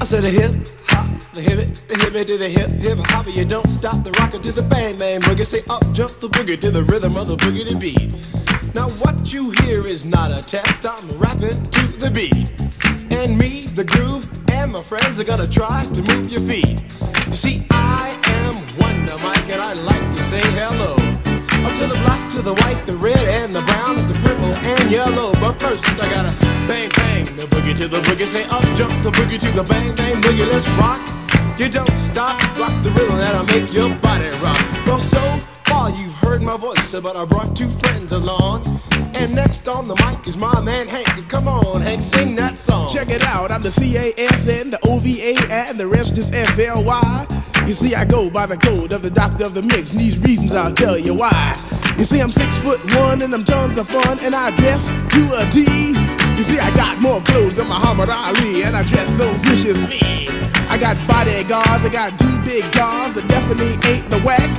said the hip hop, the hip it to the hip hip hop. You don't stop the rocker to the bang bang boogie. Say up jump the boogie to the rhythm of the boogie to beat. Now what you hear is not a test. I'm rapping to the beat, and me, the groove, and my friends are gonna try to move your feet. You see, I am Wonder Mike, and I like to say hello up to the black, to the white, the red, and the brown, and the purple, and yellow. But first, I gotta bang, bang, the boogie to the boogie. Say up, jump the boogie to the bang, bang, boogie. Let's rock. You don't stop, rock the rhythm that'll make your body rock. Well, so far you've heard my voice, but I brought two friends along. And next on the mic is my man Hank. Come on, Hank, sing that song. Check it out, I'm the CASN, the OVA, and the rest is FLY. You see, I go by the code of the doctor of the mix, and these reasons I'll tell you why. You see, I'm 6'1" and I'm tons of fun, and I dress to a T. You see, I got more clothes than Muhammad Ali, and I dress so viciously. I got bodyguards, I got two big cars that definitely ain't the whack.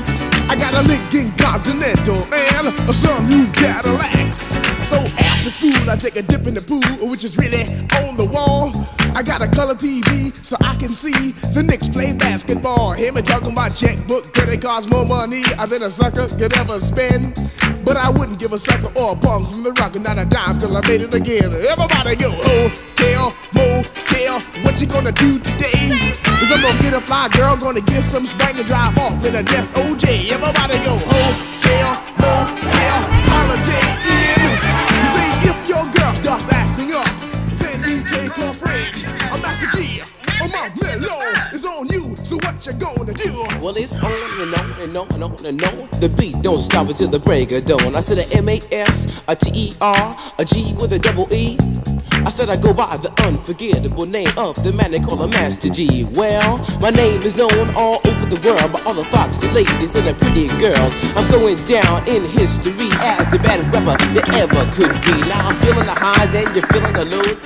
I got a Lincoln Continental and a sunroof Cadillac. So after school I take a dip in the pool, which is really on the wall. I got a color TV so I can see the Knicks play basketball. Hear me talking my checkbook, cause it costs more money than a sucker could ever spend. But I wouldn't give a sucker or a punk from the rock, and not a dime till I made it again. Everybody go, hotel, motel, what you gonna do today? Cause I'm gonna get a fly girl, gonna get some spank and drive off in a death OJ. Everybody go, hotel, motel, holiday inn. You see, if your girl starts acting up, then you take her friend. I'm Master G, I'm out mellow, it's on you, so what you gonna do? Well, it's on and on and on and on and on. The beat don't stop until the break of dawn. I said a M-A-S, a T-E-R, a G with a double E. I said I go by the unforgettable name of the man they call a Master G. Well, my name is known all over the world by all the foxy ladies and the pretty girls. I'm going down in history as the baddest rapper there ever could be. Now I'm feeling the highs and you're feeling the lows.